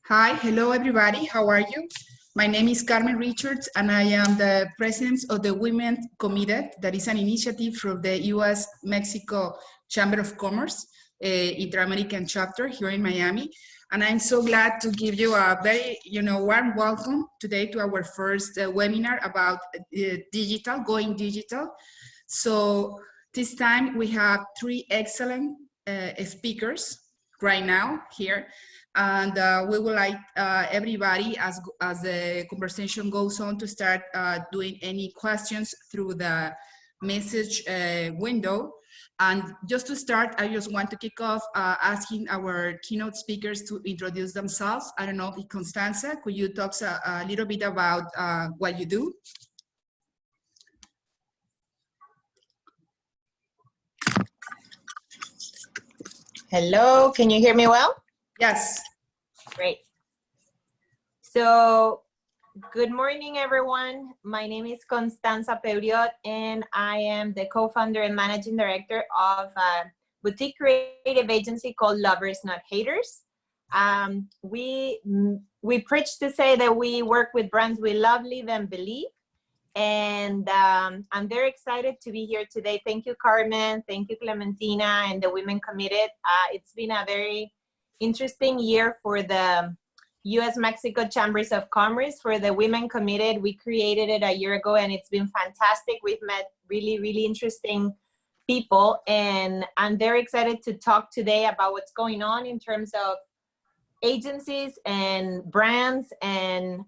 Hi, hello everybody, how are you? My name is Carmen Richards and I am the president of the Women Committed, that is an initiative from the US-Mexico Chamber of Commerce, Inter-American chapter here in Miami. And I'm so glad to give you a very, warm welcome today to our first webinar about digital, going digital. So this time we have three excellent speakers right now here. And we would like everybody, as the conversation goes on, to start doing any questions through the message window. And just to start, I just want to kick off asking our keynote speakers to introduce themselves. I don't know, Constanza, could you talk a little bit about what you do? Hello, can you hear me well? Yes. Great. So, good morning, everyone. My name is Constanza Peuriot, and I am the co-founder and managing director of a boutique creative agency called Lovers Not Haters. We preach to say that we work with brands we love, live, and believe. And I'm very excited to be here today. Thank you, Carmen. Thank you, Clementina, and the Women Committed. It's been a very interesting year for the US-Mexico Chambers of Commerce. For the Women Committed, we created it a year ago, and it's been fantastic. We've met really, really interesting people, and I'm very excited to talk today about what's going on in terms of agencies and brands and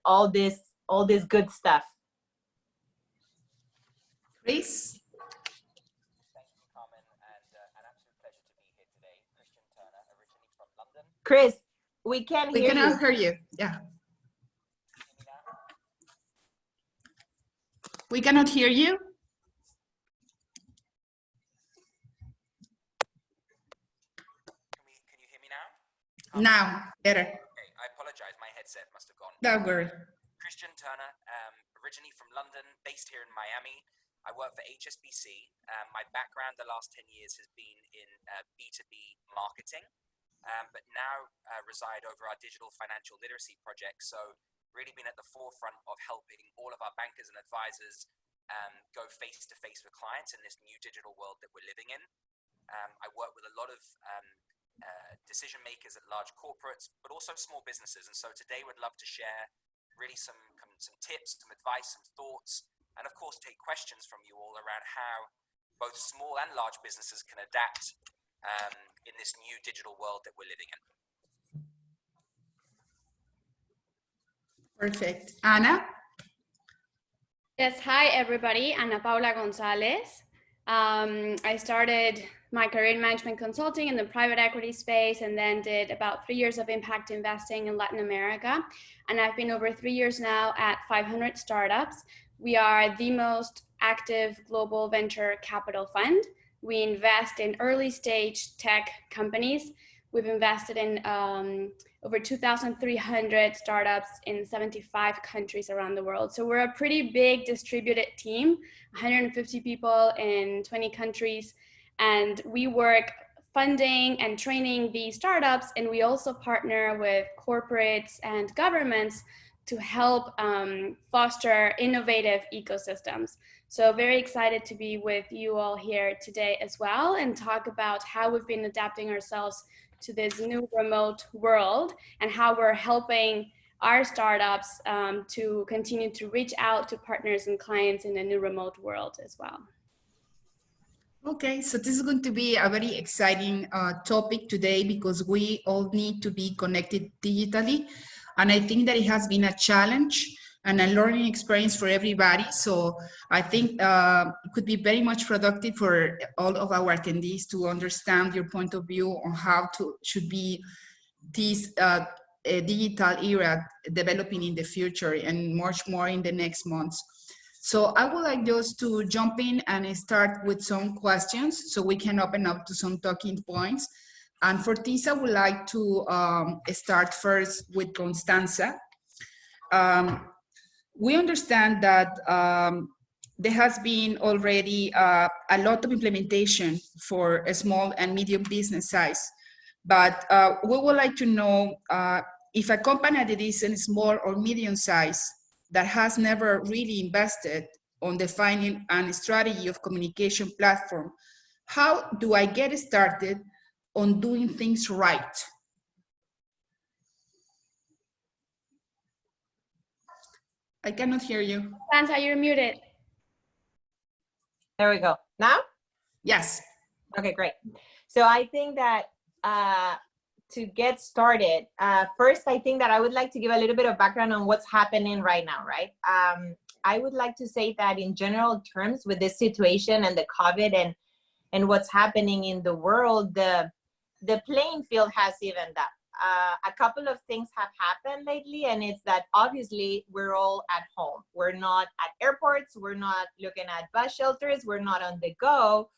all this good stuff. Chris? Thank you, Carmen, and an absolute pleasure to be here today. Christian Turner, originally from London. Chris, we can't hear you. We cannot hear you, yeah. We cannot hear you. Can you hear me now? Now, better. Okay, I apologize, my headset must have gone. Don't worry. Christian Turner, originally from London, based here in Miami. I work for HSBC. My background the last 10 years has been in B2B marketing, but now reside over our digital financial literacy project. So really been at the forefront of helping all of our bankers and advisors go face-to-face with clients in this new digital world that we're living in. I work with a lot of decision makers at large corporates, but also small businesses. And so today we'd love to share really some tips, some advice, some thoughts, and of course take questions from you all around how both small and large businesses can adapt in this new digital world that we're living in. Perfect. Ana? Yes, hi everybody, Ana Paula Gonzalez. I started my career in management consulting in the private equity space and then did about 3 years of impact investing in Latin America. And I've been over 3 years now at 500 Startups. We are the most active global venture capital fund. We invest in early stage tech companies. We've invested in over 2,300 startups in 75 countries around the world. So we're a pretty big distributed team, 150 people in 20 countries. And we work funding and training these startups. And we also partner with corporates and governments to help foster innovative ecosystems. So very excited to be with you all here today as well and talk about how we've been adapting ourselves to this new remote world and how we're helping our startups to continue to reach out to partners and clients in a new remote world as well. Okay, so this is going to be a very exciting topic today because we all need to be connected digitally. And I think that it has been a challenge and a learning experience for everybody. So I think it could be very much productive for all of our attendees to understand your point of view on how should be this digital era developing in the future and much more in the next months. So I would like just to jump in and start with some questions so we can open up to some talking points. And for this, I would like to start first with Constanza. We understand that there has been already a lot of implementation for a small and medium business size, but we would like to know if a company that is in small or medium size that has never really invested on defining a strategy of communication platform, how do I get started on doing things right? I cannot hear you. Constanza, you're muted. There we go. Now? Yes. Okay, great. So I think that to get started, first, I think that I would like to give a little bit of background on what's happening right now, right? I would like to say that in general terms with this situation and the COVID and what's happening in the world, the playing field has evened up. A couple of things have happened lately, and it's that obviously we're all at home. We're not at airports, we're not looking at bus shelters, we're not on the go,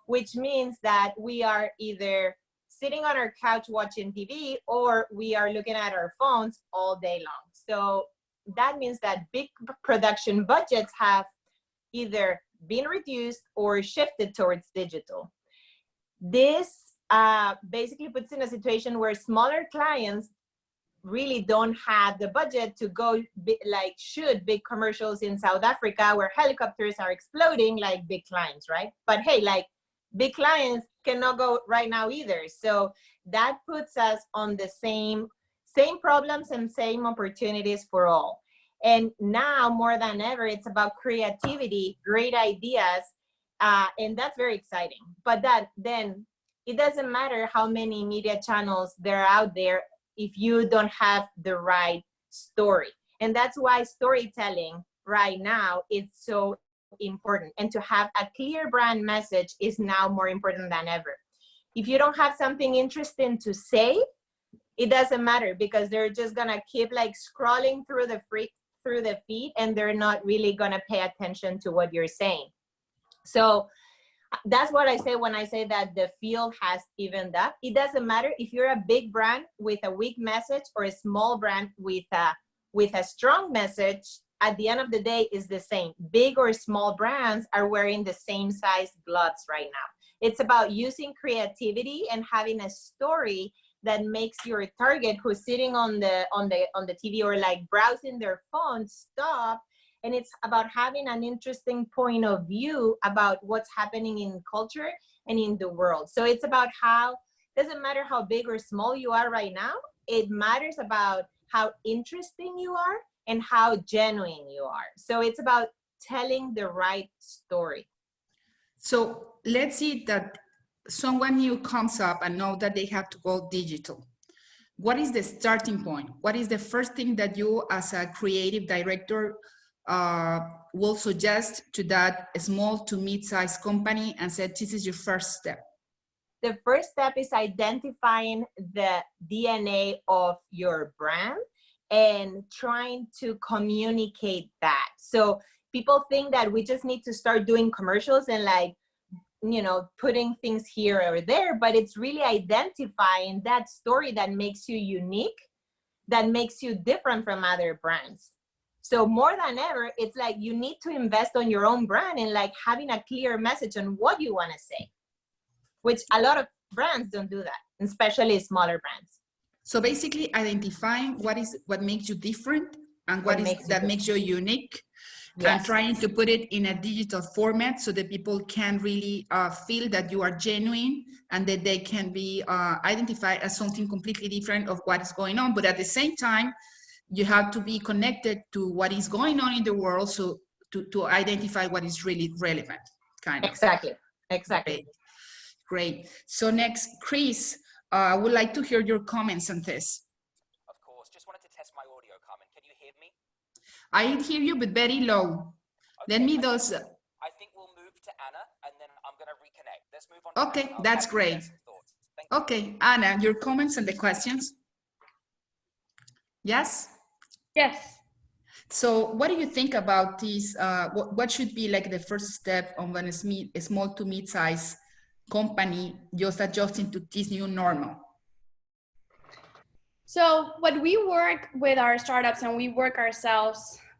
which means that we are either sitting on our couch watching TV or we are looking at our phones all day long. So that means that big production budgets have either been reduced or shifted towards digital. This basically puts in a situation where smaller clients really don't have the budget to go like shoot big commercials in South Africa where helicopters are exploding like big clients, right? But hey, like big clients cannot go right now either. So that puts us on the same problems and same opportunities for all. And now more than ever, it's about creativity, great ideas, and that's very exciting. But that then it doesn't matter how many media channels there are out there if you don't have the right story. And that's why storytelling right now is so important. And to have a clear brand message is now more important than ever. If you don't have something interesting to say, it doesn't matter because they're just gonna keep like scrolling through the feed and they're not really gonna pay attention to what you're saying. So that's what I say when I say that the field has evened up. It doesn't matter if you're a big brand with a weak message or a small brand with a strong message. At the end of the day, is the same. Big or small brands are wearing the same size gloves right now. It's about using creativity and having a story that makes your target who's sitting on the TV or like browsing their phone stop. And it's about having an interesting point of view about what's happening in culture and in the world. So it's about how, doesn't matter how big or small you are right now, it matters about how interesting you are and how genuine you are. So it's about telling the right story. So let's see that someone new comes up and know that they have to go digital. What is the starting point? What is the first thing that you as a creative director will suggest to that small to mid-sized company and said, this is your first step? The first step is identifying the DNA of your brand and trying to communicate that. So people think that we just need to start doing commercials and like, you know, putting things here or there, but it's really identifying that story that makes you unique, that makes you different from other brands. So more than ever, it's like you need to invest on your own brand and like having a clear message on what you want to say, which a lot of brands don't do that, especially smaller brands. So basically identifying what makes you different and what makes you unique, yes. And trying to put it in a digital format so that people can really feel that you are genuine and that they can be identified as something completely different of what is going on. But at the same time, you have to be connected to what is going on in the world, so to identify what is really relevant, kind of. Exactly. Great. So next, Chris, I would like to hear your comments on this. Of course. Just wanted to test my audio, Carmen. Can you hear me? I hear you, but very low. Okay, Let me I think we'll move to Anna, and then I'm going to reconnect. Let's move on. Okay, that's great. Okay, Anna, your comments and the questions? Yes? Yes. So what do you think about this? What should be like the first step on when a small to mid-size company just adjusting to this new normal? So what we work with our startups and we work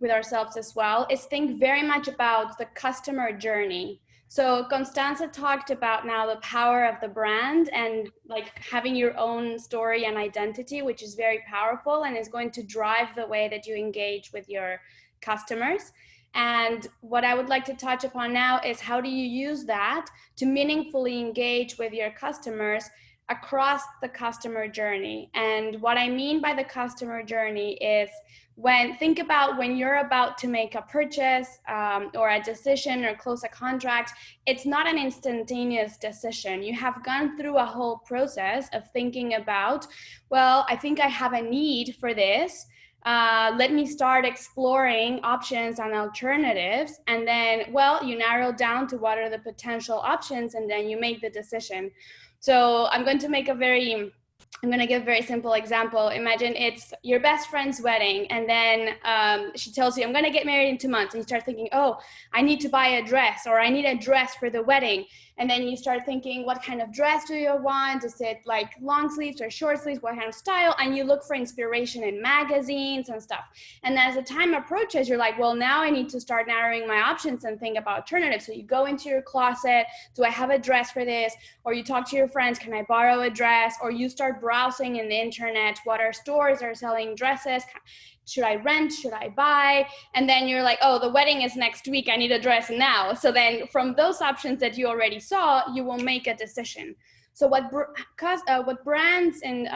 with ourselves as well is think very much about the customer journey. So Constanza talked about now the power of the brand and like having your own story and identity, which is very powerful and is going to drive the way that you engage with your customers. And what I would like to touch upon now is how do you use that to meaningfully engage with your customers across the customer journey. And what I mean by the customer journey is think about when you're about to make a purchase or a decision or close a contract, it's not an instantaneous decision. You have gone through a whole process of thinking about, well, I think I have a need for this. Let me start exploring options and alternatives. And then, well, you narrow down to what are the potential options, and then you make the decision. So I'm going to give a very simple example. Imagine it's your best friend's wedding, and then she tells you, I'm going to get married in 2 months. And you start thinking, oh, I need to buy a dress, or I need a dress for the wedding. And then you start thinking, what kind of dress do you want? Is it like long sleeves or short sleeves? What kind of style? And you look for inspiration in magazines and stuff. And as the time approaches, you're like, well, now I need to start narrowing my options and think about alternatives. So you go into your closet. Do I have a dress for this? Or you talk to your friends, can I borrow a dress? Or you start browsing in the internet, what are stores that are selling dresses? Should I rent? Should I buy? And then you're like, oh, the wedding is next week. I need a dress now. So then from those options that you already saw, you will make a decision. So what brands and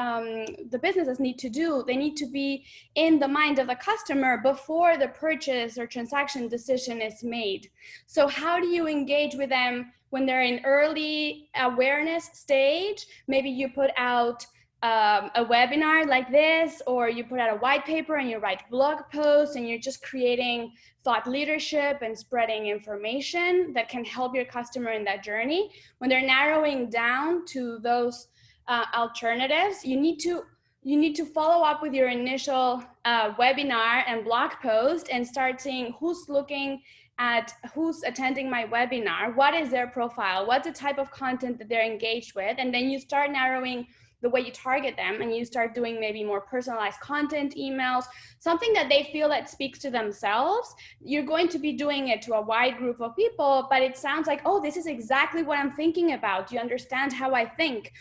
the businesses need to do, they need to be in the mind of the customer before the purchase or transaction decision is made. So how do you engage with them when they're in early awareness stage? Maybe you put out a webinar like this, or you put out a white paper and you write blog posts, and you're just creating thought leadership and spreading information that can help your customer in that journey. When they're narrowing down to those alternatives, you need to follow up with your initial webinar and blog post and start seeing who's looking at who's attending my webinar, what is their profile, what's the type of content that they're engaged with, and then you start narrowing the way you target them, and you start doing maybe more personalized content emails, something that they feel that speaks to themselves. You're going to be doing it to a wide group of people, but it sounds like, oh, this is exactly what I'm thinking about. You understand how I think.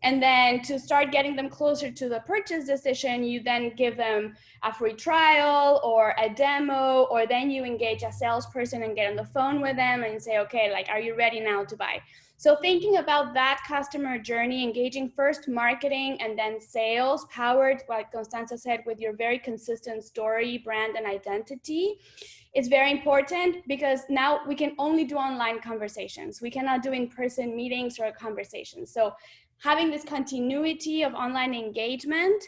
And then to start getting them closer to the purchase decision, you then give them a free trial or a demo, or then you engage a salesperson and get on the phone with them and say, okay, like, are you ready now to buy? So thinking about that customer journey, engaging first marketing and then sales, powered, like Constanza said, with your very consistent story, brand, and identity, is very important, because now we can only do online conversations. We cannot do in-person meetings or conversations. So having this continuity of online engagement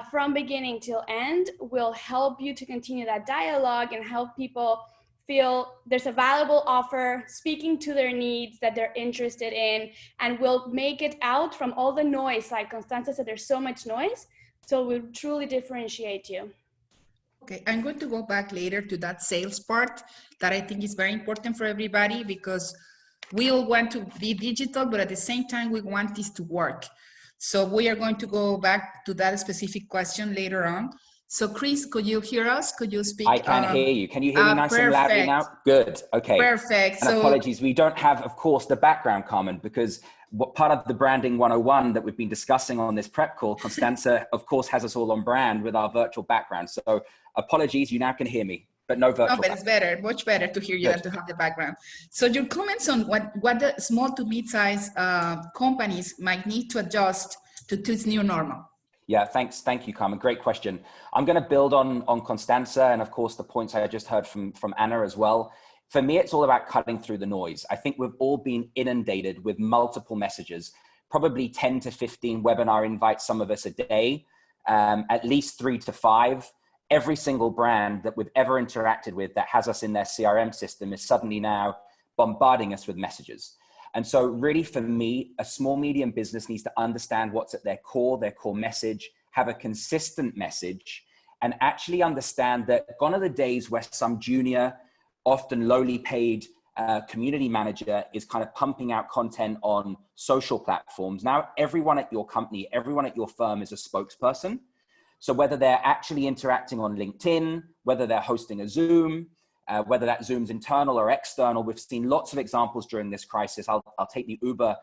from beginning till end will help you to continue that dialogue and help people feel there's a valuable offer speaking to their needs that they're interested in, and will make it out from all the noise. Like Constanza said, there's so much noise, so it will truly differentiate you. Okay, I'm going to go back later to that sales part that I think is very important for everybody, because we all want to be digital, but at the same time, we want this to work. So we are going to go back to that specific question later on. So Chris, could you hear us? Could you speak? I can hear you. Can you hear me nice and loudly now? Good. Okay. Perfect. And apologies, we don't have, of course, the background, Carmen, because what part of the branding 101 that we've been discussing on this prep call, Constanza, of course, has us all on brand with our virtual background. So apologies, you now can hear me, but no virtual. Oh, but it's better, much better to hear you than to have the background. So your comments on what the small to mid-sized companies might need to adjust to this new normal. Yeah, thanks. Thank you, Carmen. Great question. I'm going to build on Constanza and, of course, the points I just heard from Anna as well. For me, it's all about cutting through the noise. I think we've all been inundated with multiple messages, probably 10 to 15 webinar invites, some of us a day, at least 3 to 5. Every single brand that we've ever interacted with that has us in their CRM system is suddenly now bombarding us with messages. And so really for me, a small, medium business needs to understand what's at their core message, have a consistent message, and actually understand that gone are the days where some junior, often lowly paid community manager is kind of pumping out content on social platforms. Now, everyone at your company, everyone at your firm is a spokesperson. So whether they're actually interacting on LinkedIn, whether they're hosting a Zoom, whether that Zoom's internal or external. We've seen lots of examples during this crisis. I'll take the Uber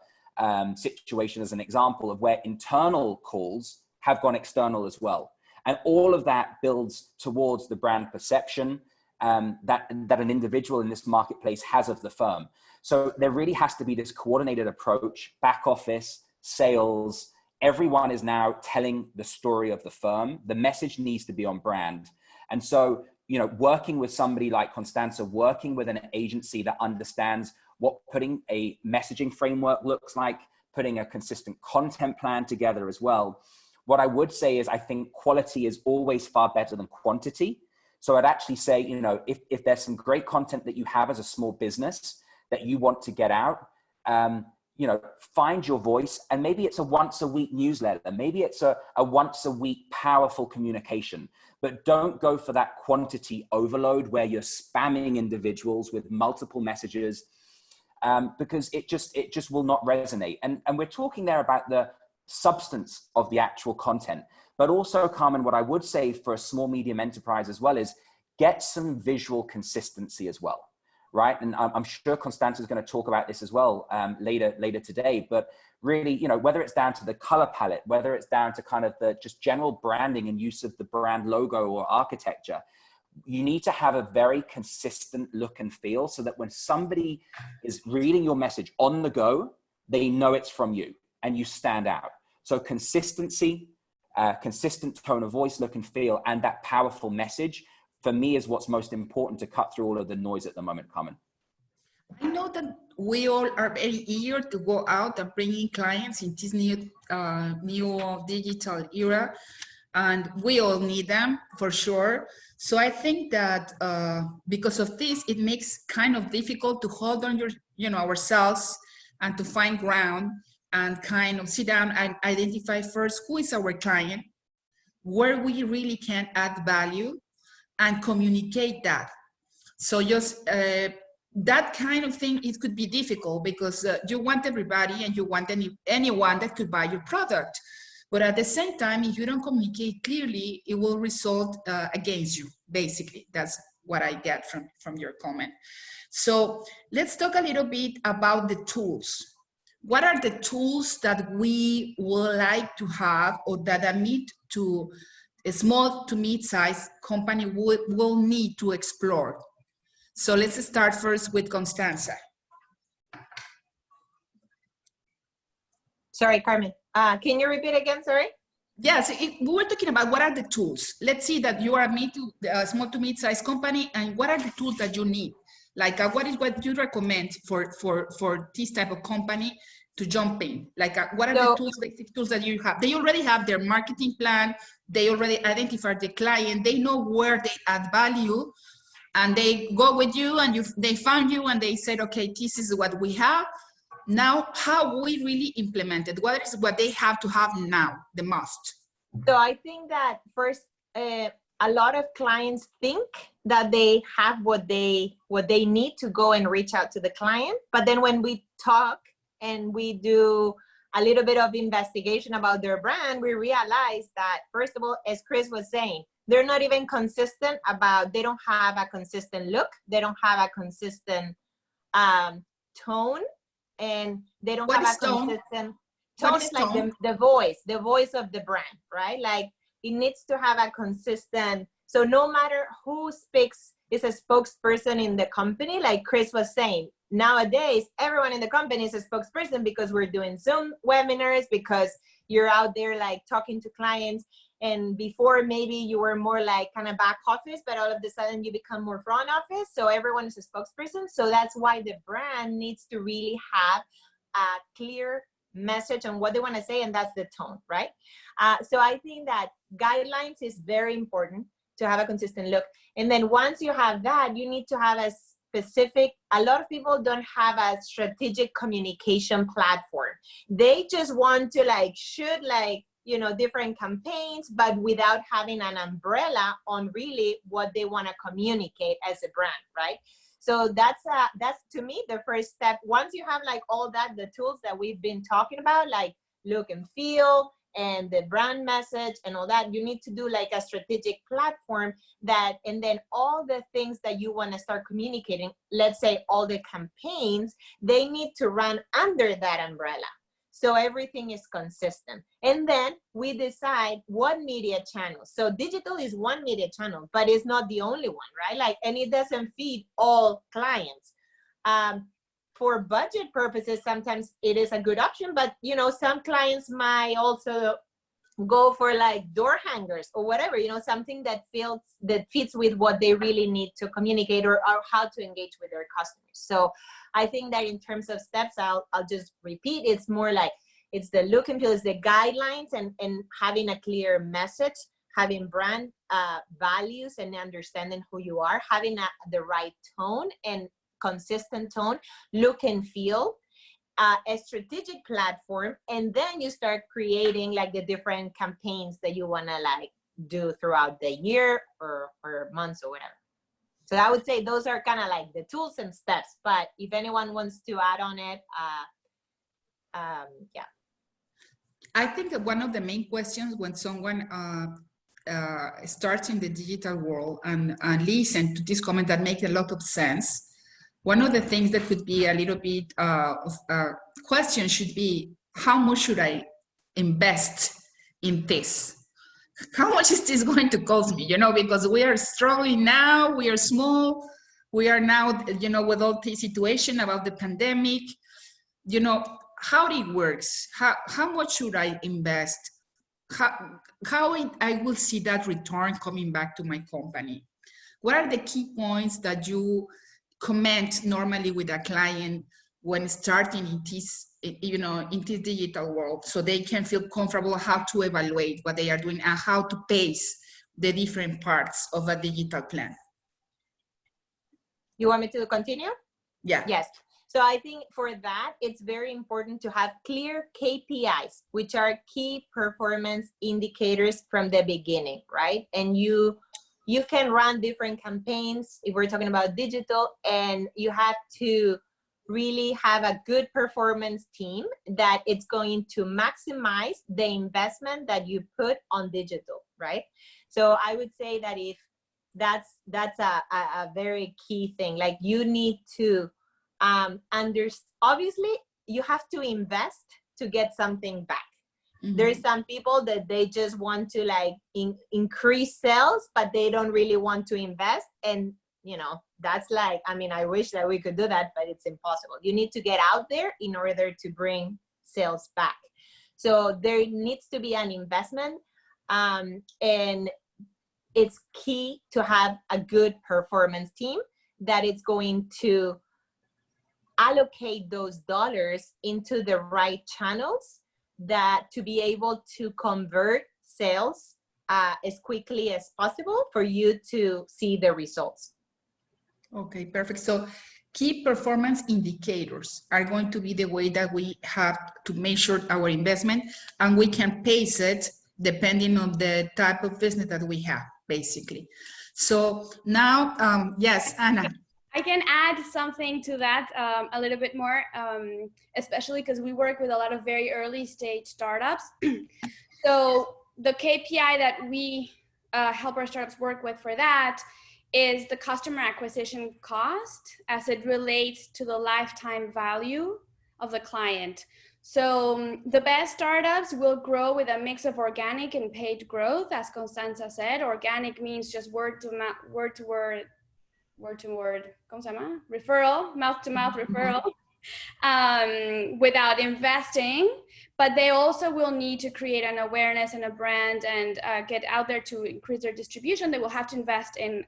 situation as an example of where internal calls have gone external as well. And all of that builds towards the brand perception that an individual in this marketplace has of the firm. So there really has to be this coordinated approach, back office, sales. Everyone is now telling the story of the firm. The message needs to be on brand. And so, you know, working with somebody like Constanza, working with an agency that understands what putting a messaging framework looks like, putting a consistent content plan together as well. What I would say is I think quality is always far better than quantity. So I'd actually say, you know, if there's some great content that you have as a small business that you want to get out, you know, find your voice, and maybe it's a once a week newsletter. Maybe it's a once a week powerful communication, but don't go for that quantity overload where you're spamming individuals with multiple messages, because it just will not resonate. And we're talking there about the substance of the actual content, but also, Carmen, what I would say for a small medium enterprise as well is get some visual consistency as well. Right. And I'm sure Constanza is going to talk about this as well later today. But really, you know, whether it's down to the color palette, whether it's down to kind of the just general branding and use of the brand logo or architecture, you need to have a very consistent look and feel so that when somebody is reading your message on the go, they know it's from you and you stand out. So consistency, consistent tone of voice, look and feel, and that powerful message, for me, is what's most important to cut through all of the noise at the moment, Carmen. I know that we all are very eager to go out and bring in clients in this new digital era, and we all need them for sure. So I think that because of this, it makes kind of difficult to hold on ourselves and to find ground and kind of sit down and identify first who is our client, where we really can add value, and communicate that. So just that kind of thing, it could be difficult because you want everybody and you want anyone that could buy your product. But at the same time, if you don't communicate clearly, it will result against you, basically. That's what I get from your comment. So let's talk a little bit about the tools. What are the tools that we would like to have, or that a small to mid-sized company will need to explore? So let's start first with Constanza. Sorry, Carmen. Can you repeat again? Sorry. Yes, we were talking about what are the tools. Let's see that you are a small to mid-sized company, and what are the tools that you need? Like what you recommend for this type of company to jump in? Like what are the basic tools that you have? They already have their marketing plan. They already identified the client. They know where they add value, and they go with you, and they found you, and they said, okay, this is what we have. Now, how we really implement it? What is what they have to have now, the most? So I think that first, a lot of clients think that they have what they need to go and reach out to the client. But then when we talk and we do a little bit of investigation about their brand, we realize that, first of all, as Chris was saying, they're not even consistent they don't have a consistent look. They don't have a consistent tone, and they don't have a consistent tone. Is like the voice of the brand, right? Like it needs to have a consistent, so no matter who speaks is a spokesperson in the company, like Chris was saying, nowadays, everyone in the company is a spokesperson because we're doing Zoom webinars, because you're out there like talking to clients. And before, maybe you were more like kind of back office, but all of a sudden you become more front office. So everyone is a spokesperson. So that's why the brand needs to really have a clear message on what they want to say. And that's the tone, right? So I think that guidelines is very important to have a consistent look. And then once you have that, you need to have a lot of people don't have a strategic communication platform. They just want to shoot different campaigns, but without having an umbrella on really what they want to communicate as a brand, right? So that's to me the first step. Once you have all that, the tools that we've been talking about, like look and feel, and the brand message and all that. You need to do like a strategic platform that, and then all the things that you want to start communicating, let's say all the campaigns, they need to run under that umbrella. So everything is consistent. And then we decide what media channels. So digital is one media channel, but it's not the only one, right? Like, and it doesn't feed all clients. For budget purposes, sometimes it is a good option, but you know, some clients might also go for like door hangers or whatever, you know, something that fits with what they really need to communicate, or how to engage with their customers. So I think that in terms of steps, I'll just repeat, it's more like, it's the look and feel, it's the guidelines, and having a clear message, having brand values and understanding who you are, having the right tone and consistent tone, look and feel, a strategic platform, and then you start creating like the different campaigns that you want to like do throughout the year or months or whatever. So I would say those are kind of like the tools and steps, but if anyone wants to add on it, yeah. I think that one of the main questions when someone starts in the digital world and listen to this comment that makes a lot of sense, one of the things that could be a little bit of a question should be, how much should I invest in this? How much is this going to cost me? You know, because we are struggling now, we are small, we are now, you know, with all the situation about the pandemic, you know, how it works, how much should I invest? How I will see that return coming back to my company? What are the key points that you comment normally with a client when starting in this, you know, in this digital world, so they can feel comfortable how to evaluate what they are doing and how to pace the different parts of a digital plan? You want me to continue? Yeah. Yes. So I think for that, it's very important to have clear KPIs, which are key performance indicators from the beginning, right? And you can run different campaigns if we're talking about digital, and you have to really have a good performance team that it's going to maximize the investment that you put on digital, right? So I would say that if that's a very key thing, like you need to obviously you have to invest to get something back. Mm-hmm. There's some people that they just want to like increase sales, but they don't really want to invest. And you know, that's like, I mean, I wish that we could do that, but it's impossible. You need to get out there in order to bring sales back. So there needs to be an investment, and it's key to have a good performance team that it's going to allocate those dollars into the right channels, that to be able to convert sales as quickly as possible for you to see the results. Okay, perfect. So key performance indicators are going to be the way that we have to measure our investment, and we can pace it depending on the type of business that we have, basically. So now, yes, Anna. I can add something to that a little bit more, especially because we work with a lot of very early stage startups. So the KPI that we help our startups work with for that is the customer acquisition cost as it relates to the lifetime value of the client. So the best startups will grow with a mix of organic and paid growth, as Constanza said. Organic means just word to word, ¿cómo se llama? Referral, mouth-to-mouth referral, without investing. But they also will need to create an awareness and a brand and get out there to increase their distribution. They will have to invest in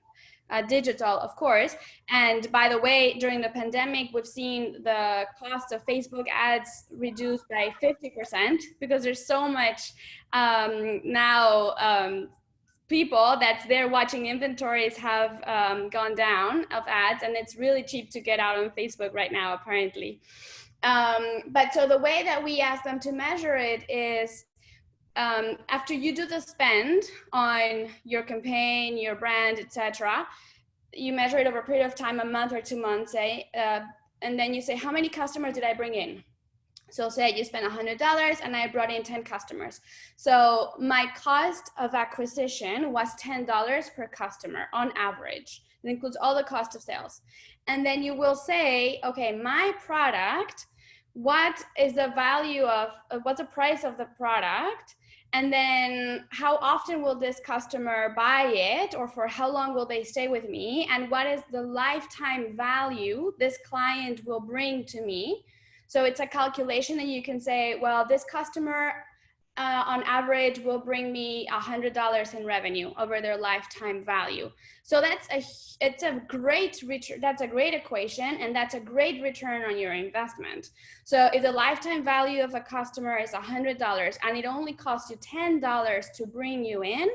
digital, of course. And by the way, during the pandemic, we've seen the cost of Facebook ads reduced by 50% because there's so much now people that's there watching inventories have gone down of ads, and it's really cheap to get out on Facebook right now, apparently. But so the way that we ask them to measure it is after you do the spend on your campaign, your brand, etc., you measure it over a period of time, a month or 2 months, say, and then you say, how many customers did I bring in? So say you spend $100 and I brought in 10 customers. So my cost of acquisition was $10 per customer on average. It includes all the cost of sales. And then you will say, okay, my product, what is the value of, what's the price of the product? And then how often will this customer buy it, or for how long will they stay with me? And what is the lifetime value this client will bring to me? So it's a calculation, and you can say, well, this customer on average will bring me $100 in revenue over their lifetime value. So that's a great equation, and that's a great return on your investment. So if the lifetime value of a customer is $100 and it only costs you $10 to bring you in,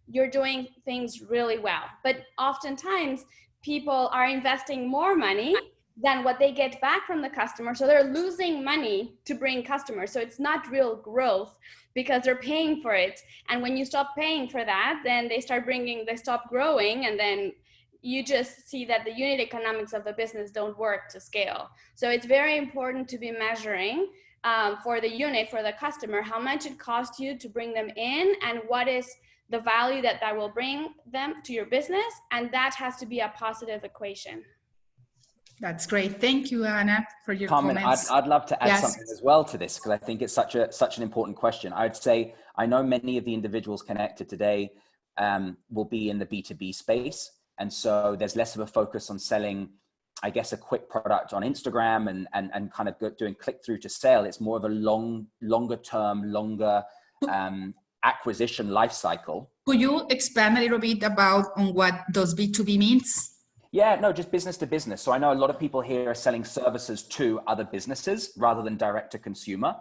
you're doing things really well. But oftentimes people are investing more money than what they get back from the customer. So they're losing money to bring customers. So it's not real growth because they're paying for it. And when you stop paying for that, then they stop growing. And then you just see that the unit economics of the business don't work to scale. So it's very important to be measuring for the unit, for the customer, how much it costs you to bring them in and what is the value that will bring them to your business. And that has to be a positive equation. That's great. Thank you, Anna, for your Carmen, comments. I'd love to add Yes. something as well to this, because I think it's such an important question. I'd say, I know many of the individuals connected today will be in the B2B space. And so there's less of a focus on selling, I guess, a quick product on Instagram and kind of doing click through to sale. It's more of a longer acquisition life cycle. Could you expand a little bit on what does B2B means? Yeah, no, just business to business. So I know a lot of people here are selling services to other businesses rather than direct to consumer.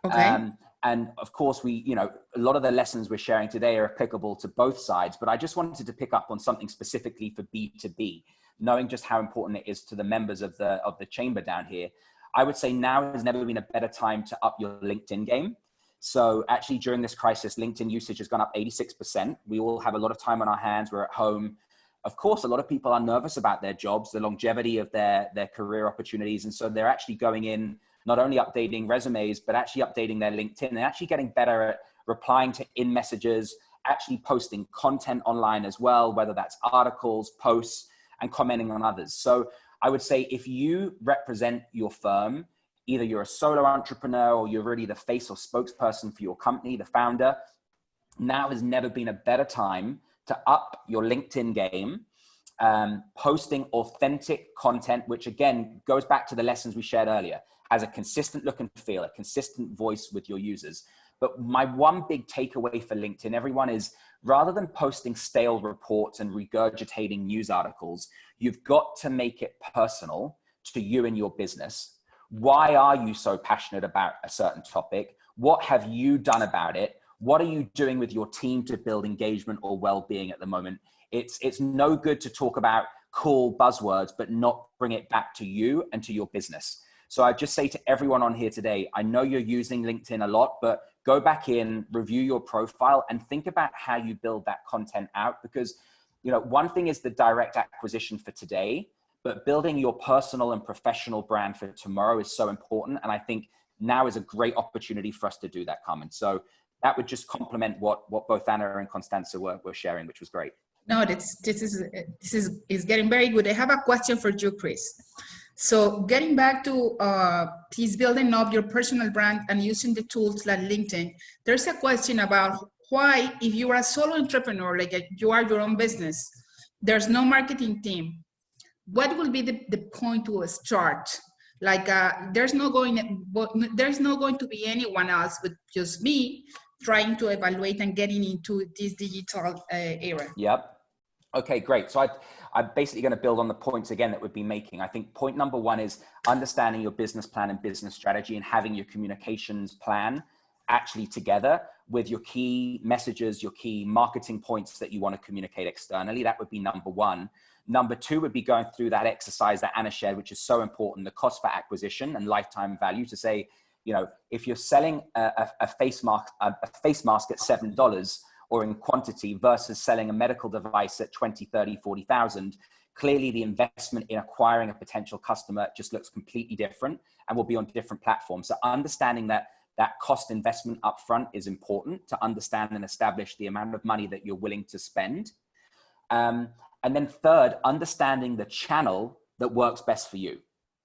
Okay. And of course, a lot of the lessons we're sharing today are applicable to both sides, but I just wanted to pick up on something specifically for B2B, knowing just how important it is to the members of the chamber down here. I would say now has never been a better time to up your LinkedIn game. So actually during this crisis, LinkedIn usage has gone up 86%. We all have a lot of time on our hands. We're at home. Of course, a lot of people are nervous about their jobs, the longevity of their career opportunities. And so they're actually going in, not only updating resumes, but actually updating their LinkedIn and actually getting better at replying to in messages, actually posting content online as well, whether that's articles, posts, and commenting on others. So I would say if you represent your firm, either you're a solo entrepreneur or you're really the face or spokesperson for your company, the founder, now has never been a better time to up your LinkedIn game, posting authentic content, which again, goes back to the lessons we shared earlier, has a consistent look and feel, a consistent voice with your users. But my one big takeaway for LinkedIn, everyone, is rather than posting stale reports and regurgitating news articles, you've got to make it personal to you and your business. Why are you so passionate about a certain topic? What have you done about it? What are you doing with your team to build engagement or well-being at the moment? It's no good to talk about cool buzzwords, but not bring it back to you and to your business. So I just say to everyone on here today, I know you're using LinkedIn a lot, but go back in, review your profile and think about how you build that content out. Because, one thing is the direct acquisition for today, but building your personal and professional brand for tomorrow is so important. And I think now is a great opportunity for us to do that, Carmen. So that would just complement what both Anna and Constanza were sharing, which was great. No, this is getting very good. I have a question for you, Chris. So getting back to please building up your personal brand and using the tools like LinkedIn, there's a question about why, if you are a solo entrepreneur, like you are your own business, there's no marketing team. What will be the point to start? Like there's not going to be anyone else but just me trying to evaluate and getting into this digital era. Yep. Okay, great. So I'm basically going to build on the points again that we've been making. I think point number one is understanding your business plan and business strategy and having your communications plan actually together with your key messages, your key marketing points that you want to communicate externally. That would be number one. Number two would be going through that exercise that Anna shared, which is so important, the cost for acquisition and lifetime value, to say, if you're selling a face mask at $7 or in quantity versus selling a medical device at 20, 30, 40,000, clearly the investment in acquiring a potential customer just looks completely different and will be on different platforms. So understanding that cost investment upfront is important to understand and establish the amount of money that you're willing to spend. And then third, understanding the channel that works best for you,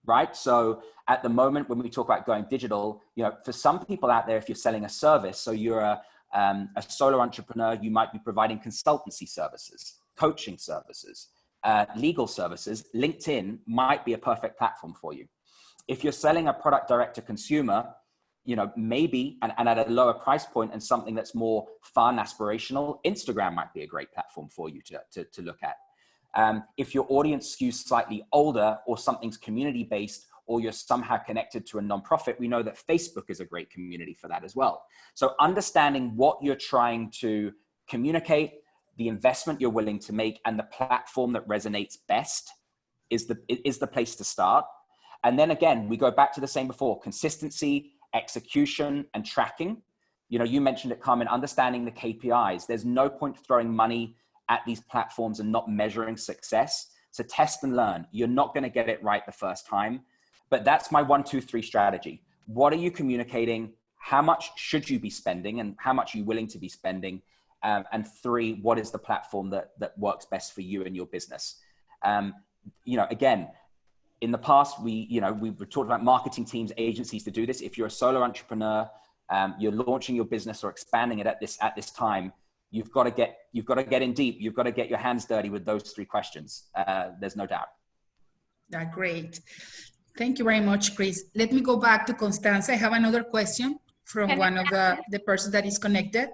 right? So at the moment, when we talk about going digital, you know, for some people out there, if you're selling a service, so you're a solo entrepreneur, you might be providing consultancy services, coaching services, legal services. LinkedIn might be a perfect platform for you. If you're selling a product direct to consumer, you know, maybe, and at a lower price point and something that's more fun, aspirational, Instagram might be a great platform for you to look at. If your audience skews slightly older or something's community-based, or you're somehow connected to a nonprofit, we know that Facebook is a great community for that as well. So understanding what you're trying to communicate, the investment you're willing to make, and the platform that resonates best is the place to start. And then again, we go back to the same before: consistency, execution, and tracking. You know, you mentioned it, Carmen, understanding the KPIs. There's no point throwing money at these platforms and not measuring success. So test and learn. You're not going to get it right the first time, but that's my 1, 2, 3 strategy. What are you communicating? How much should you be spending, and how much are you willing to be spending? And 3, what is the platform that works best for you and your business? You know, again, in the past, we were talking about marketing teams, agencies to do this. If you're a solo entrepreneur, you're launching your business or expanding it at this time, you've got to get in deep. You've got to get your hands dirty with those 3 questions. There's no doubt. That's great. Thank you very much, Chris. Let me go back to Constanza. I have another question from one of the person that is connected,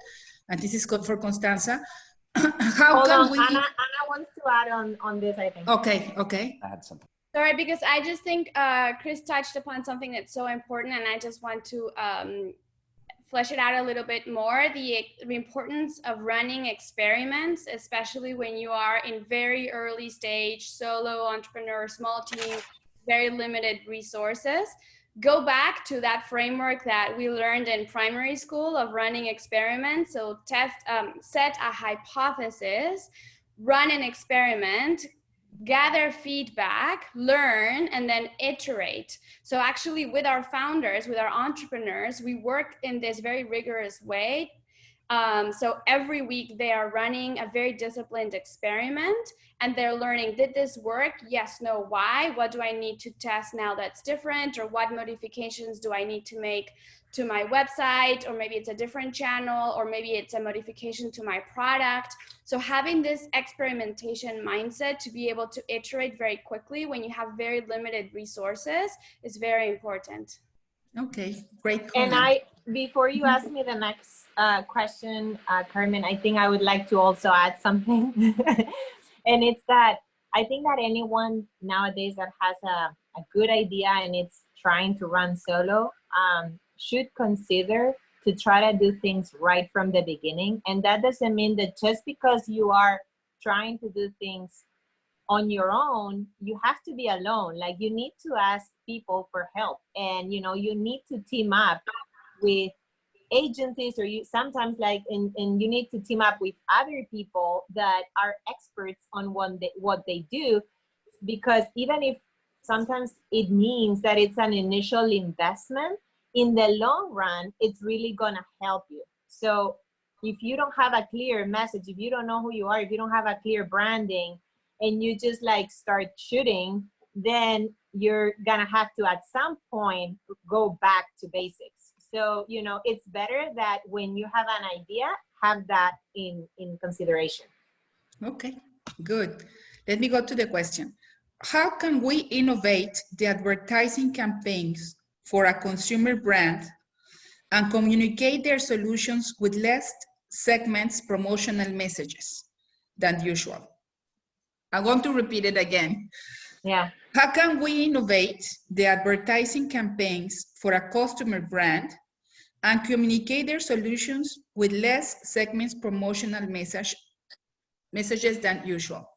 and this is for Constanza. How can we? Anna wants to add on this, I think. Okay. I had something. Sorry, because I just think Chris touched upon something that's so important, and I just want to flesh it out a little bit more. The importance of running experiments, especially when you are in very early stage, solo entrepreneur, small team, very limited resources. Go back to that framework that we learned in primary school of running experiments. So set a hypothesis, run an experiment, gather feedback, learn, and then iterate. So actually with our founders, with our entrepreneurs, we work in this very rigorous way. So every week they are running a very disciplined experiment, and they're learning, did this work? Yes, no, why? What do I need to test now that's different? Or what modifications do I need to make to my website? Or maybe it's a different channel, or maybe it's a modification to my product. So having this experimentation mindset to be able to iterate very quickly when you have very limited resources is very important. Okay, great comment. And before you ask me the next question, Carmen, I think I would like to also add something. And it's that I think that anyone nowadays that has a good idea and it's trying to run solo should consider to try to do things right from the beginning. And that doesn't mean that just because you are trying to do things on your own, you have to be alone. Like, you need to ask people for help, and you need to team up with agencies, or sometimes and you need to team up with other people that are experts on what they do, because even if sometimes it means that it's an initial investment, in the long run, it's really gonna help you. So if you don't have a clear message, if you don't know who you are, if you don't have a clear branding, and you just start shooting, then you're gonna have to at some point go back to basics. So, it's better that when you have an idea, have that in consideration. Okay, good. Let me go to the question. How can we innovate the advertising campaigns for a consumer brand and communicate their solutions with less segments promotional messages than usual? I'm going to repeat it again. Yeah. How can we innovate the advertising campaigns for a customer brand and communicate their solutions with less segments promotional messages than usual?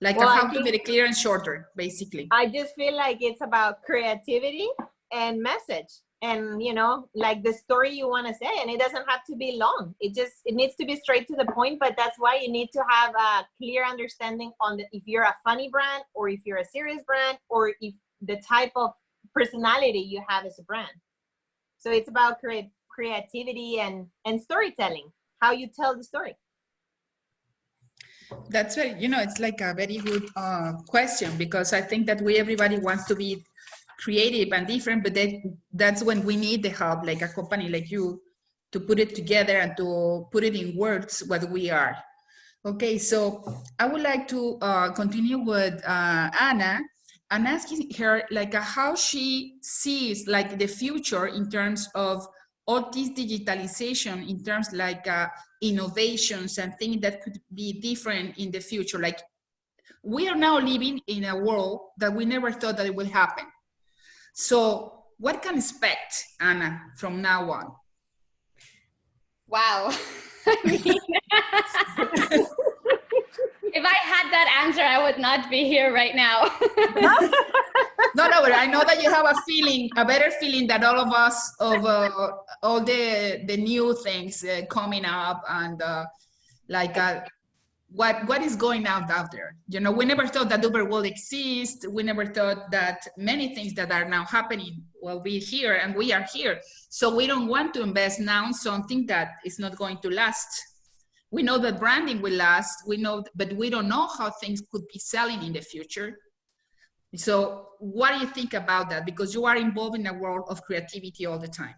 How to make it clear and shorter, basically. I just feel like it's about creativity and message. and you know, like the story you want to say, and it doesn't have to be long. It needs to be straight to the point. But that's why you need to have a clear understanding on if you're a funny brand, or if you're a serious brand, or if the type of personality you have as a brand. So it's about creativity and storytelling, how you tell the story. That's very, you know, it's like a very good question, because I think that everybody wants to be creative and different, but that's when we need the help, like a company like you, to put it together and to put it in words what we are. Okay, so I would like to continue with Anna and asking her like how she sees like the future in terms of all this digitalization, in terms like innovations and things that could be different in the future. Like we are now living in a world that we never thought that it would happen. So what can expect, Anna, from now on? Wow. I mean, if I had that answer, I would not be here right now. No, but I know that you have a feeling, a better feeling than all of us of all the new things coming up and what is going out there. You know, we never thought that Uber will exist. We never thought that many things that are now happening will be here, and we are here. So we don't want to invest now in something that is not going to last. We know that branding will last, but we don't know how things could be selling in the future. So what do you think about that? Because you are involved in a world of creativity all the time.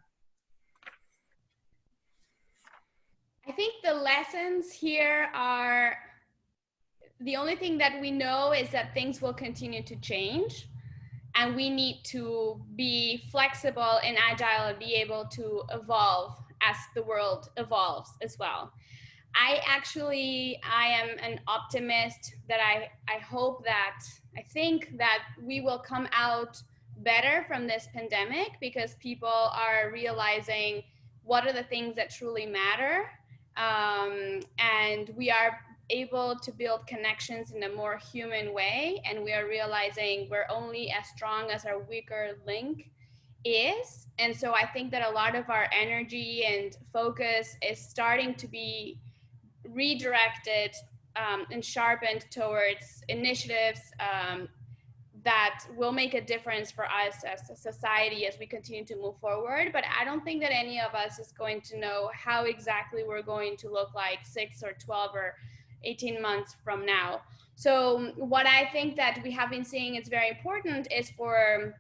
I think the lessons here are, the only thing that we know is that things will continue to change, and we need to be flexible and agile and be able to evolve as the world evolves as well. I am an optimist that I think that we will come out better from this pandemic, because people are realizing what are the things that truly matter. And we are able to build connections in a more human way. And we are realizing we're only as strong as our weaker link is. And so I think that a lot of our energy and focus is starting to be redirected and sharpened towards initiatives that will make a difference for us as a society as we continue to move forward. But I don't think that any of us is going to know how exactly we're going to look like 6 or 12 or 18 months from now. So what I think that we have been seeing is very important is for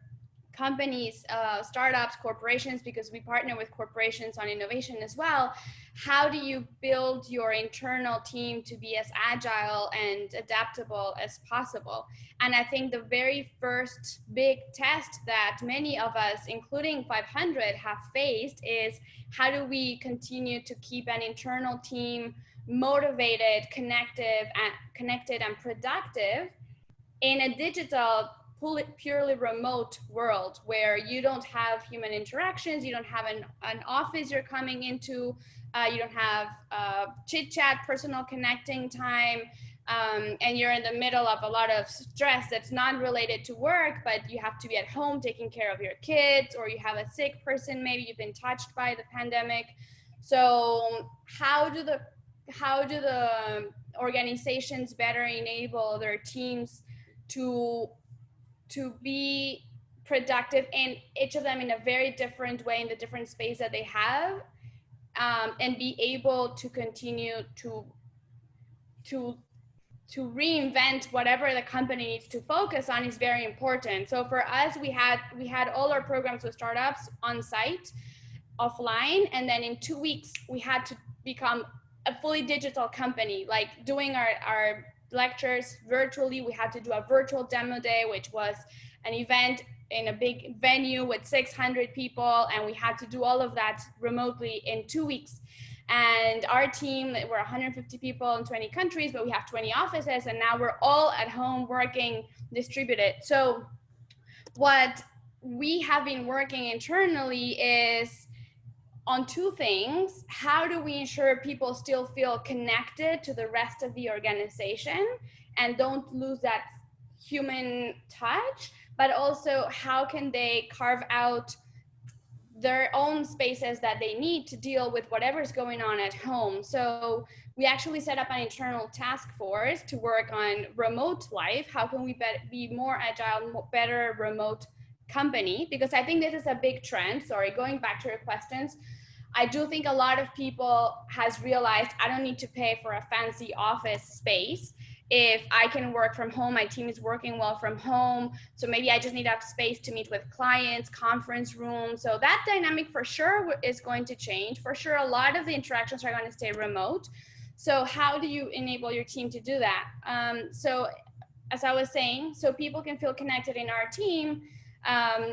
companies, startups, corporations, because we partner with corporations on innovation as well. How do you build your internal team to be as agile and adaptable as possible? And I think the very first big test that many of us, including 500, have faced is how do we continue to keep an internal team motivated, connected and productive in a digital, purely remote world where you don't have human interactions, you don't have an office you're coming into, you don't have chit chat, personal connecting time, and you're in the middle of a lot of stress that's not related to work, but you have to be at home taking care of your kids, or you have a sick person, maybe you've been touched by the pandemic. So how do the organizations better enable their teams to be productive, and each of them in a very different way in the different space that they have, and be able to continue to reinvent whatever the company needs to focus on is very important. So for us, we had all our programs with startups on site, offline, and then in 2 weeks we had to become a fully digital company, like doing our lectures virtually. We had to do a virtual demo day, which was an event in a big venue with 600 people, and we had to do all of that remotely in 2 weeks. And our team, we're 150 people in 20 countries, but we have 20 offices, and now we're all at home working distributed. So what we have been working internally is on two things. How do we ensure people still feel connected to the rest of the organization and don't lose that human touch? But also, how can they carve out their own spaces that they need to deal with whatever's going on at home. So we actually set up an internal task force to work on remote life. How can we be more agile, better remote company? Because I think this is a big trend. Sorry, going back to your questions, I do think a lot of people has realized I don't need to pay for a fancy office space. If I can work from home, my team is working well from home. So maybe I just need to have space to meet with clients, conference rooms. So that dynamic for sure is going to change. For sure, a lot of the interactions are going to stay remote. So how do you enable your team to do that? So as I was saying, so people can feel connected in our team,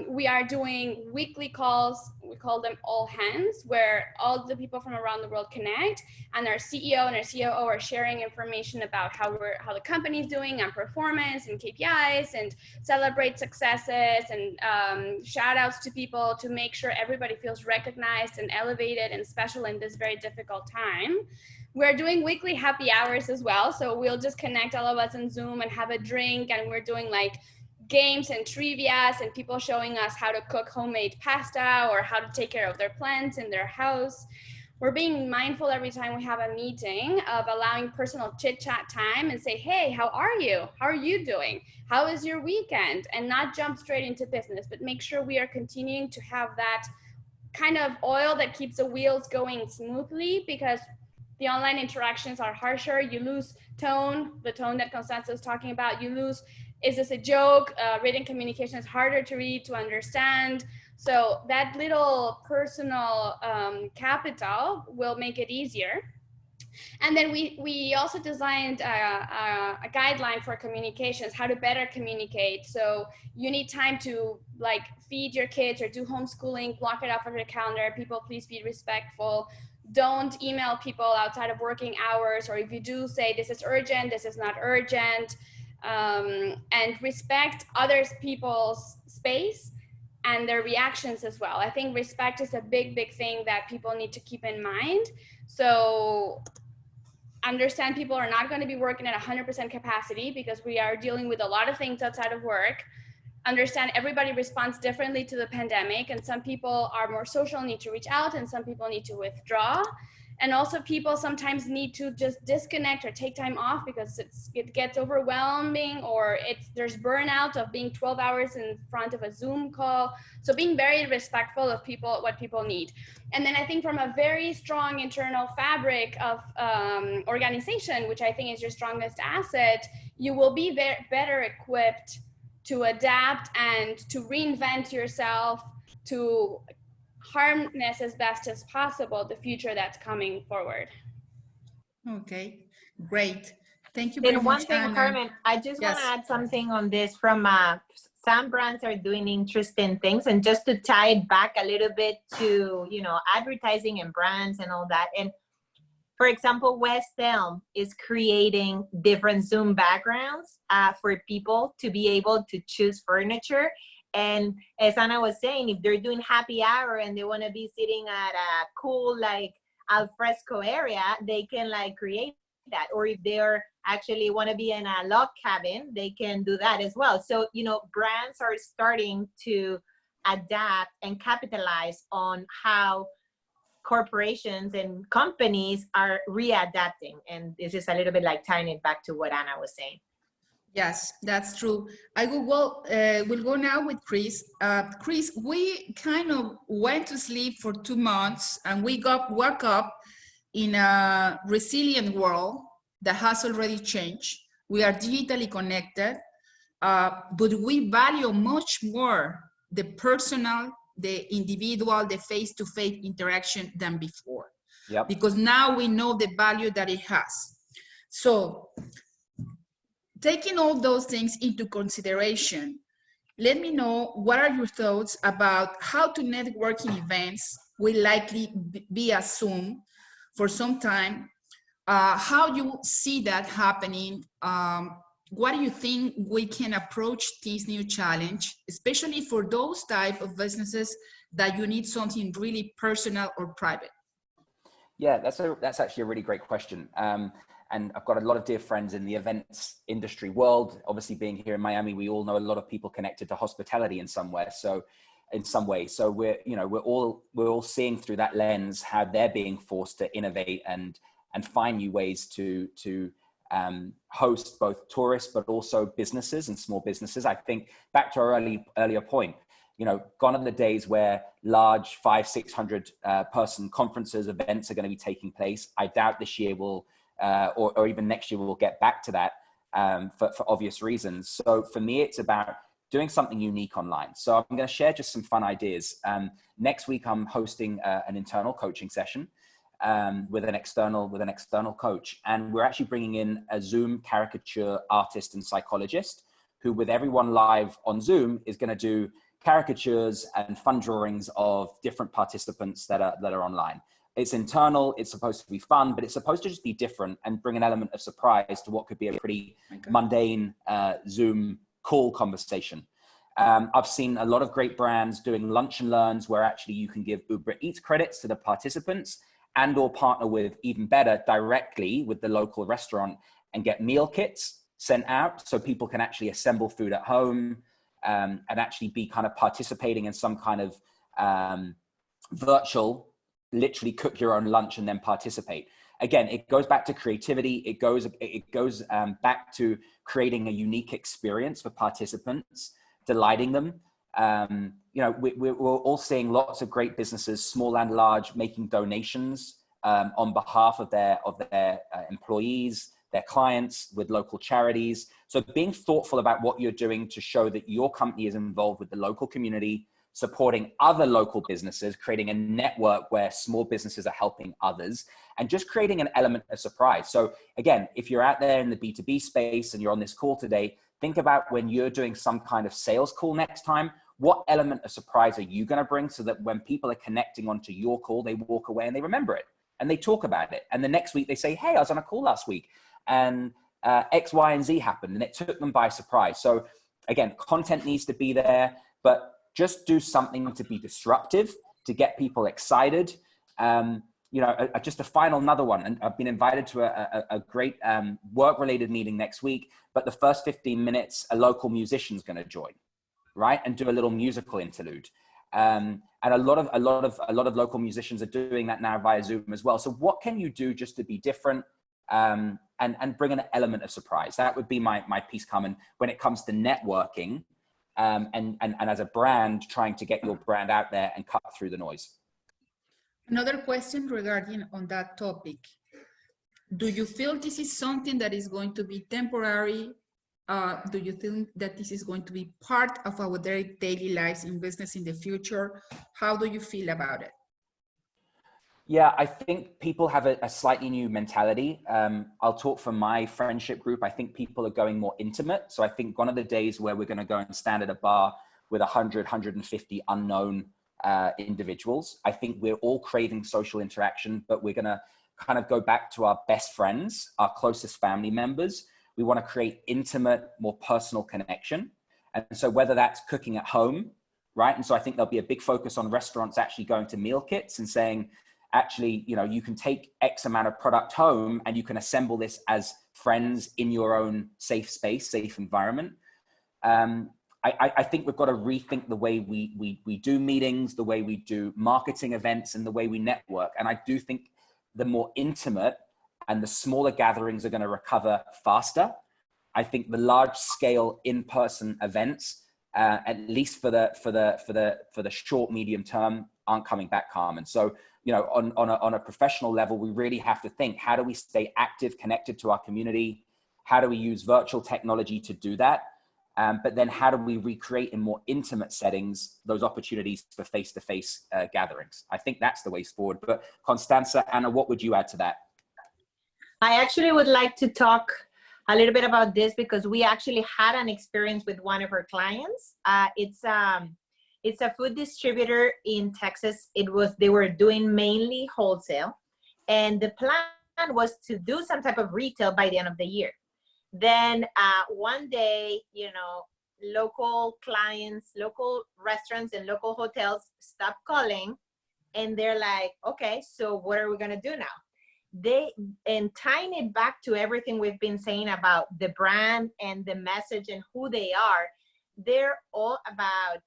we are doing weekly calls. We call them all hands, where all the people from around the world connect, and our CEO and our COO are sharing information about how the company is doing on performance and KPIs, and celebrate successes, and shout outs to people to make sure everybody feels recognized and elevated and special in this very difficult time. We're doing weekly happy hours as well. So we'll just connect all of us on Zoom and have a drink, and we're doing like games and trivias, and people showing us how to cook homemade pasta or how to take care of their plants in their house. We're being mindful every time we have a meeting of allowing personal chit chat time and say, hey, how are you? How are you doing? How is your weekend? And not jump straight into business, but make sure we are continuing to have that kind of oil that keeps the wheels going smoothly, because the online interactions are harsher. You lose tone, the tone that Constanza is talking about. You lose, is this a joke? Written communication is harder to read, to understand. So that little personal capital will make it easier. And then we also designed a guideline for communications, how to better communicate. So you need time to like feed your kids or do homeschooling, block it off of your calendar. People, please be respectful. Don't email people outside of working hours, or if you do, say this is urgent, this is not urgent. And respect others people's space and their reactions as well. I think respect is a big thing that people need to keep in mind. So understand people are not going to be working at 100% capacity, because we are dealing with a lot of things outside of work. Understand everybody responds differently to the pandemic, and some people are more social, need to reach out, and some people need to withdraw. And also people sometimes need to just disconnect or take time off because it gets overwhelming, or there's burnout of being 12 hours in front of a Zoom call. So being very respectful of people, what people need. And then I think from a very strong internal fabric of organization, which I think is your strongest asset, you will be better equipped to adapt and to reinvent yourself, to harness as best as possible the future that's coming forward. Okay, great. Thank you very much. And one thing, Ana. Carmen, I just want to add something on this from some brands are doing interesting things, and just to tie it back a little bit to, you know, advertising and brands and all that. And for example, West Elm is creating different Zoom backgrounds for people to be able to choose furniture. And as Ana was saying, if they're doing happy hour and they want to be sitting at a cool, like, al fresco area, they can like create that. Or if they're actually want to be in a log cabin, they can do that as well. So, you know, brands are starting to adapt and capitalize on how corporations and companies are readapting. And this is a little bit like tying it back to what Ana was saying. Yes, that's true. I will go now with Chris. Chris, we kind of went to sleep for 2 months, and we woke up in a resilient world that has already changed. We are digitally connected, but we value much more the personal, the individual, the face-to-face interaction than before. Yep. Because now we know the value that it has. So, taking all those things into consideration, let me know what are your thoughts about how to networking events will likely be a Zoom for some time, how you see that happening, what do you think we can approach this new challenge, especially for those type of businesses that you need something really personal or private? Yeah, that's actually a really great question. And I've got a lot of dear friends in the events industry world. Obviously, being here in Miami, we all know a lot of people connected to hospitality in somewhere. So in some way. So we're all seeing through that lens how they're being forced to innovate and find new ways to host both tourists, but also businesses and small businesses. I think back to our earlier point, gone are the days where large 500-600 person conferences, events are going to be taking place. I doubt this year will, or even next year we'll get back to that for obvious reasons. So for me, it's about doing something unique online. So I'm going to share just some fun ideas. Next week, I'm hosting an internal coaching session with an external coach. And we're actually bringing in a Zoom caricature artist and psychologist who, with everyone live on Zoom, is going to do caricatures and fun drawings of different participants that are online. It's internal, it's supposed to be fun, but it's supposed to just be different and bring an element of surprise to what could be a pretty mundane Zoom call conversation. I've seen a lot of great brands doing lunch and learns where actually you can give Uber Eats credits to the participants and or partner with, even better, directly with the local restaurant and get meal kits sent out so people can actually assemble food at home and actually be kind of participating in some kind of virtual, literally cook your own lunch and then participate. Again, it goes back to creativity. It goes back to creating a unique experience for participants, delighting them. We're all seeing lots of great businesses, small and large, making donations on behalf of their employees, their clients, with local charities. So being thoughtful about what you're doing to show that your company is involved with the local community, supporting other local businesses, creating a network where small businesses are helping others, and just creating an element of surprise. So again, if you're out there in the B2B space and you're on this call today, think about when you're doing some kind of sales call next time, what element of surprise are you going to bring so that when people are connecting onto your call, they walk away and they remember it and they talk about it. And the next week they say, hey, I was on a call last week and X, Y, and Z happened and it took them by surprise. So again, content needs to be there, but just do something to be disruptive, to get people excited. Just a final another one. And I've been invited to a great work-related meeting next week, but the first 15 minutes, a local musician's going to join, right? And do a little musical interlude. And a lot of local musicians are doing that now via Zoom as well. So what can you do just to be different and bring an element of surprise? That would be my piece coming when it comes to networking. And as a brand, trying to get your brand out there and cut through the noise. Another question regarding on that topic. Do you feel this is something that is going to be temporary? Do you think that this is going to be part of our daily lives in business in the future? How do you feel about it? Yeah, I think people have a slightly new mentality. I'll talk from my friendship group. I think people are going more intimate. So I think gone are the days where we're going to go and stand at a bar with 100, 150 unknown individuals. I think we're all craving social interaction, but we're going to kind of go back to our best friends, our closest family members. We want to create intimate, more personal connection. And so whether that's cooking at home, right? And so I think there'll be a big focus on restaurants actually going to meal kits and saying, actually, you can take X amount of product home and you can assemble this as friends in your own safe space, safe environment. I think we've got to rethink the way we do meetings, the way we do marketing events, and the way we network. And I do think the more intimate and the smaller gatherings are going to recover faster. I think the large scale in-person events, at least for the short, medium term, aren't coming back, Carmen. So, on a professional level, we really have to think, how do we stay active, connected to our community? How do we use virtual technology to do that? But then how do we recreate in more intimate settings those opportunities for face-to-face gatherings? I think that's the way forward. But Constanza, Anna, what would you add to that? I actually would like to talk a little bit about this because we actually had an experience with one of our clients. It's a food distributor in Texas. They were doing mainly wholesale, and the plan was to do some type of retail by the end of the year. Then one day, local clients, local restaurants and local hotels stopped calling, and they're like, okay, so what are we gonna do now? And tying it back to everything we've been saying about the brand and the message and who they are, they're all about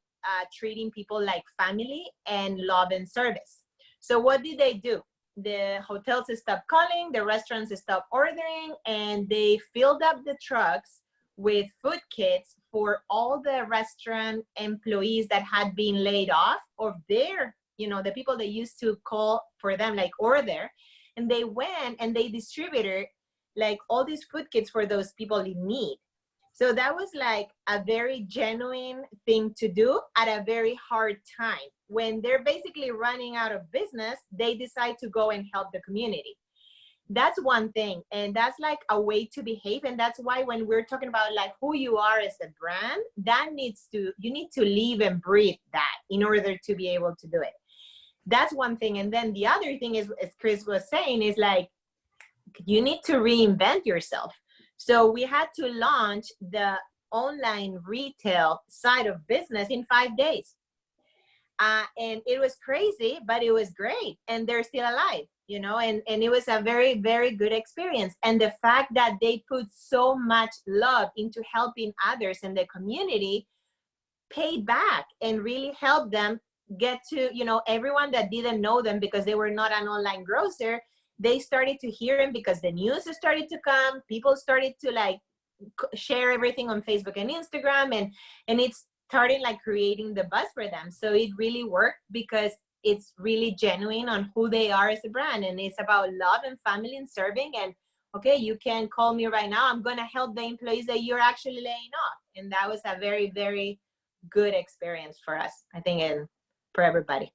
treating people like family and love and service. So what did they do? The hotels stopped calling, the restaurants stopped ordering, and they filled up the trucks with food kits for all the restaurant employees that had been laid off, or their, the people that used to call for them, like order. And they went and they distributed like all these food kits for those people in need. So that was like a very genuine thing to do at a very hard time. When they're basically running out of business, they decide to go and help the community. That's one thing. And that's like a way to behave. And that's why when we're talking about like who you are as a brand, you need to live and breathe that in order to be able to do it. That's one thing. And then the other thing is, as Chris was saying, is like, you need to reinvent yourself. So we had to launch the online retail side of business in 5 days. And it was crazy, but it was great. And they're still alive, and it was a very, very good experience. And the fact that they put so much love into helping others in the community paid back and really helped them get to, everyone that didn't know them because they were not an online grocer, they started to hear them because the news started to come. People started to like share everything on Facebook and Instagram, and it's starting like creating the buzz for them. So it really worked because it's really genuine on who they are as a brand, and it's about love and family and serving. And okay, you can call me right now. I'm gonna help the employees that you're actually laying off. And that was a very, very good experience for us, I think, and for everybody.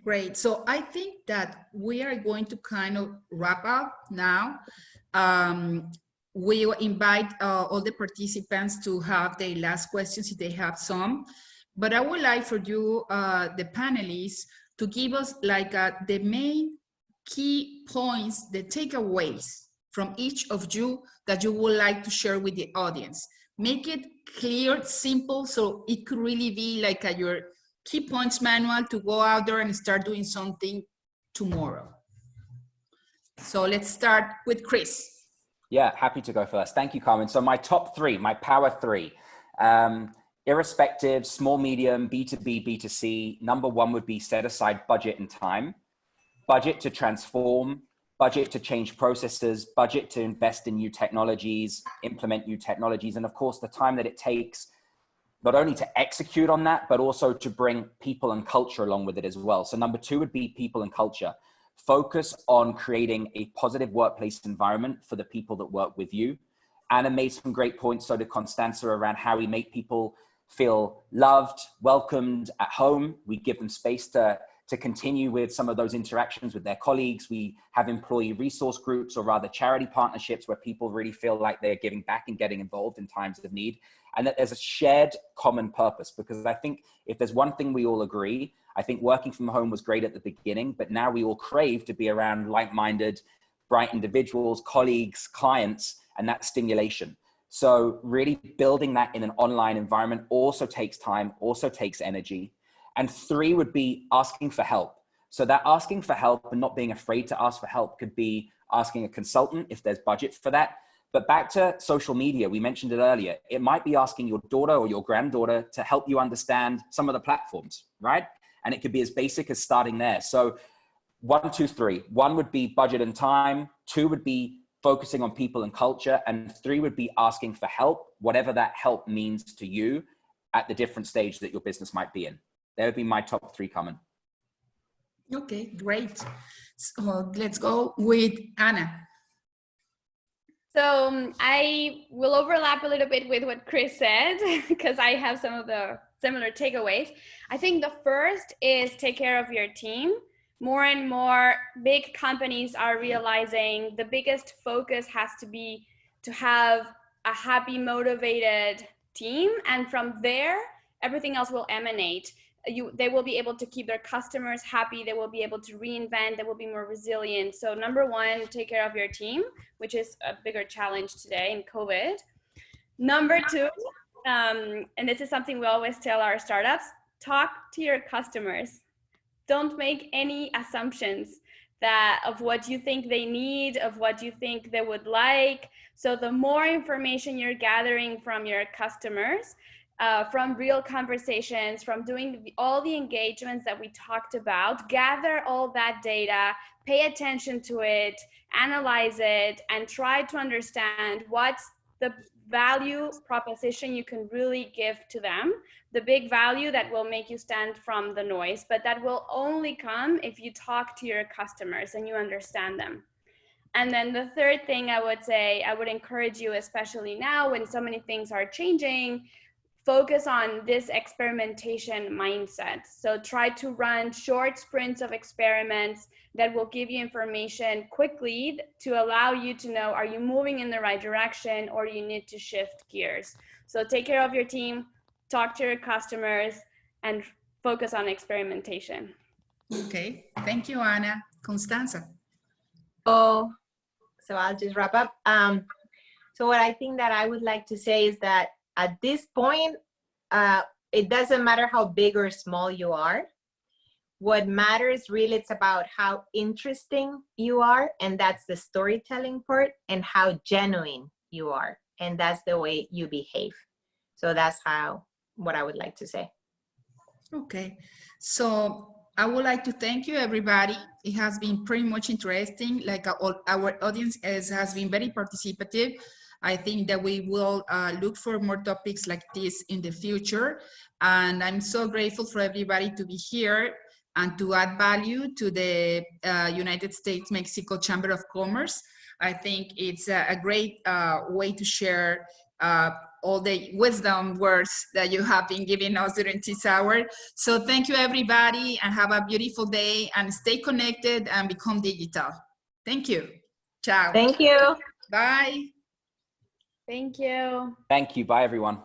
Great. So I think that we are going to kind of wrap up now. We will invite all the participants to have their last questions if they have some. But I would like for you, the panelists, to give us like the main key points, the takeaways from each of you that you would like to share with the audience. Make it clear, simple, so it could really be like your key points manual to go out there and start doing something tomorrow. So let's start with Chris. Yeah, happy to go first. Thank you, Carmen. So my top three, my power three, irrespective, small, medium, B2B, B2C, number one would be set aside budget and time. Budget to transform, budget to change processes, budget to invest in new technologies, implement new technologies, and of course the time that it takes not only to execute on that, but also to bring people and culture along with it as well. So number two would be people and culture. Focus on creating a positive workplace environment for the people that work with you. Anna made some great points, so did Constanza, around how we make people feel loved, welcomed at home. We give them space to continue with some of those interactions with their colleagues. We have employee resource groups, or rather charity partnerships, where people really feel like they're giving back and getting involved in times of need. And that there's a shared common purpose, because I think if there's one thing we all agree, I think working from home was great at the beginning, but now we all crave to be around like-minded, bright individuals, colleagues, clients, and that stimulation. So really building that in an online environment also takes time, also takes energy. And three would be asking for help. So that asking for help and not being afraid to ask for help could be asking a consultant if there's budget for that. But back to social media, we mentioned it earlier. It might be asking your daughter or your granddaughter to help you understand some of the platforms, right? And it could be as basic as starting there. So 1, 2, 3. 1 would be budget and time. 2 would be focusing on people and culture. And 3 would be asking for help, whatever that help means to you at the different stage that your business might be in. That would be my top 3 common. Okay, great. So let's go with Anna. So I will overlap a little bit with what Chris said, because I have some of the similar takeaways. I think the first is take care of your team. More and more big companies are realizing the biggest focus has to be to have a happy, motivated team. And from there, everything else will emanate. They will be able to keep their customers happy. They will be able to reinvent. They will be more resilient. So number 1, take care of your team, which is a bigger challenge today in COVID. Number 2, and this is something we always tell our startups, talk to your customers. Don't make any assumptions of what you think they need, of what you think they would like. So the more information you're gathering from your customers, from real conversations, from doing all the engagements that we talked about, gather all that data, pay attention to it, analyze it, and try to understand what's the value proposition you can really give to them, the big value that will make you stand from the noise, but that will only come if you talk to your customers and you understand them. And then the third thing I would say, I would encourage you, especially now when so many things are changing, focus on this experimentation mindset. So try to run short sprints of experiments that will give you information quickly to allow you to know, are you moving in the right direction or you need to shift gears? So take care of your team, talk to your customers, and focus on experimentation. Okay, thank you, Ana. Constanza. So I'll just wrap up. So what I think that I would like to say is that at this point, it doesn't matter how big or small you are. What matters really, it's about how interesting you are, and that's the storytelling part, and how genuine you are, and that's the way you behave. So that's what I would like to say. Okay, so I would like to thank you, everybody. It has been pretty much interesting. Like our audience has been very participative. I think that we will look for more topics like this in the future. And I'm so grateful for everybody to be here and to add value to the United States-Mexico Chamber of Commerce. I think it's a great way to share all the wisdom words that you have been giving us during this hour. So thank you, everybody, and have a beautiful day, and stay connected and become digital. Thank you. Ciao. Thank you. Bye. Thank you. Thank you. Bye, everyone.